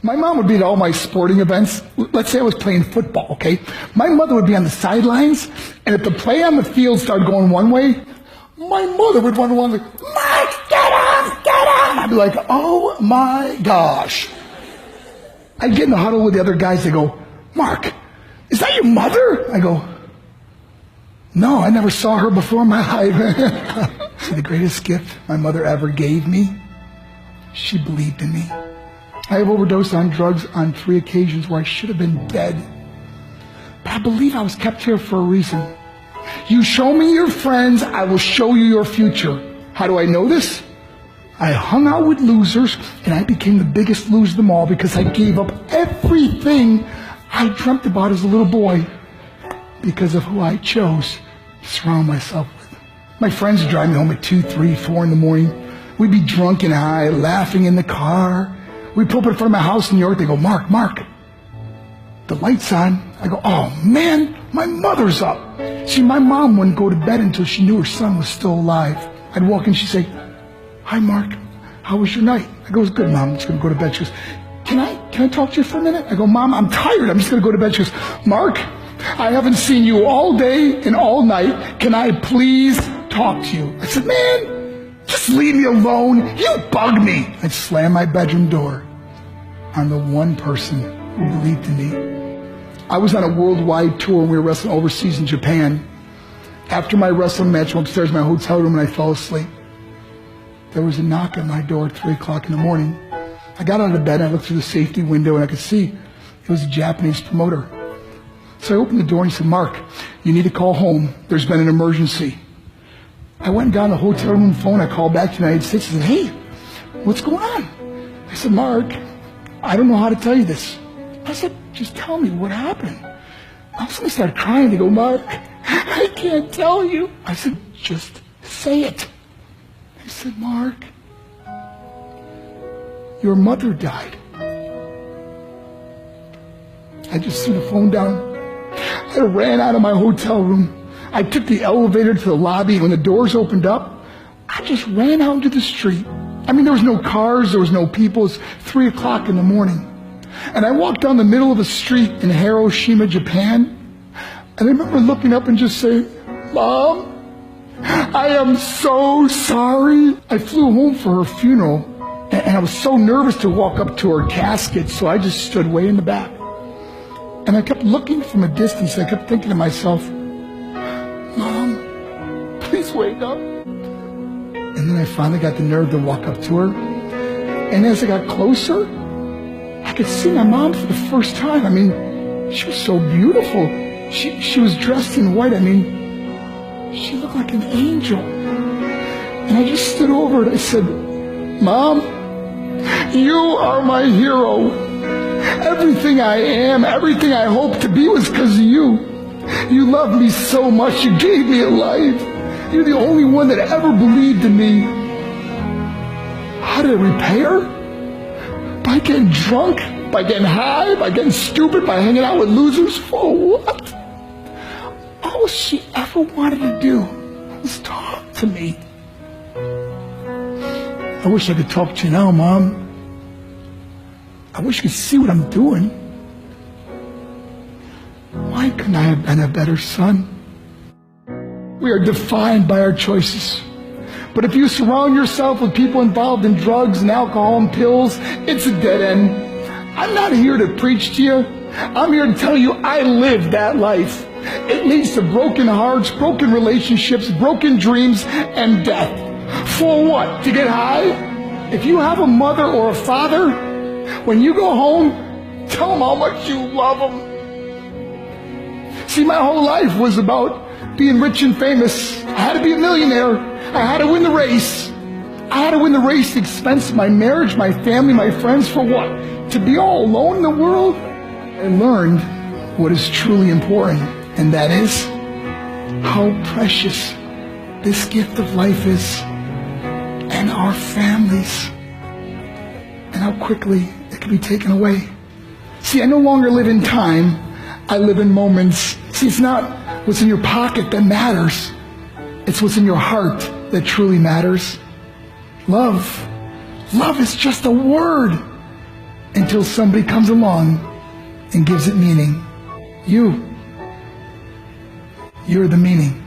My mom would be at all my sporting events. Let's say I was playing football, okay? My mother would be on the sidelines, and if the play on the field started going one way, my mother would run along like, Mark, get off, get off! I'd be like, oh my gosh. I'd get in the huddle with the other guys. They go, Mark, is that your mother? I go, no, I never saw her before in my life. See, the greatest gift my mother ever gave me, she believed in me. I have overdosed on drugs on 3 occasions where I should have been dead. But I believe I was kept here for a reason. You show me your friends, I will show you your future. How do I know this? I hung out with losers, and I became the biggest loser of them all because I gave up everything I dreamt about as a little boy because of who I chose to surround myself with. My friends would drive me home at 2, 3, 4 in the morning. We'd be drunk and high, laughing in the car. We'd pull up in front of my house in New York. They go, Mark, the light's on. I go, oh man, my mother's up. See, my mom wouldn't go to bed until she knew her son was still alive. I'd walk in, she'd say, hi Mark, how was your night? I go, it was good, Mom, I'm just gonna go to bed. She goes, can I talk to you for a minute? I go, Mom, I'm tired, I'm just gonna go to bed. She goes, Mark, I haven't seen you all day and all night. Can I please talk to you? I said, man, just leave me alone. You bug me. I'd slam my bedroom door on the one person who believed in me. I was on a worldwide tour and we were wrestling overseas in Japan. After my wrestling match, I went upstairs in my hotel room and I fell asleep. There was a knock at my door at 3 o'clock in the morning. I got out of bed, I looked through the safety window and I could see it was a Japanese promoter. So I opened the door and he said, Mark, you need to call home. There's been an emergency. I went and got on the hotel room phone. I called back to the United States and said, hey, what's going on? I said, Mark, I don't know how to tell you this. I said, just tell me what happened. All of a sudden I started crying. They go, Mark, I can't tell you. I said, just say it. He said, Mark, your mother died. I just threw the phone down. I ran out of my hotel room. I took the elevator to the lobby. When the doors opened up, I just ran out into the street. I mean, there was no cars, there was no people. It was 3 o'clock in the morning. And I walked down the middle of the street in Hiroshima, Japan. And I remember looking up and just saying, Mom, I am so sorry. I flew home for her funeral, and I was so nervous to walk up to her casket, so I just stood way in the back. And I kept looking from a distance. I kept thinking to myself, Mom, please wake up. And then I finally got the nerve to walk up to her. And as I got closer, I could see my mom for the first time. I mean, she was so beautiful. She was dressed in white. I mean, she looked like an angel. And I just stood over her and I said, Mom, you are my hero. Everything I am, everything I hope to be was because of you. You loved me so much. You gave me a life. You're the only one that ever believed in me. How did I repay her? By getting drunk? By getting high? By getting stupid? By hanging out with losers? For what? All she ever wanted to do was talk to me. I wish I could talk to you now, Mom. I wish you could see what I'm doing. Why couldn't I have been a better son? We are defined by our choices. But if you surround yourself with people involved in drugs and alcohol and pills, it's a dead end. I'm not here to preach to you. I'm here to tell you I lived that life. It leads to broken hearts, broken relationships, broken dreams, and death. For what? To get high? If you have a mother or a father, when you go home, tell them how much you love them. See, my whole life was about being rich and famous. I had to be a millionaire. I had to win the race. I had to win the race at the expense of my marriage, my family, my friends. For what? To be all alone in the world? I learned what is truly important, and that is how precious this gift of life is, and our families, and how quickly it can be taken away. See, I no longer live in time. I live in moments. See, it's not what's in your pocket that matters. It's what's in your heart that truly matters. Love. Love is just a word. until somebody comes along and gives it meaning. You're the meaning.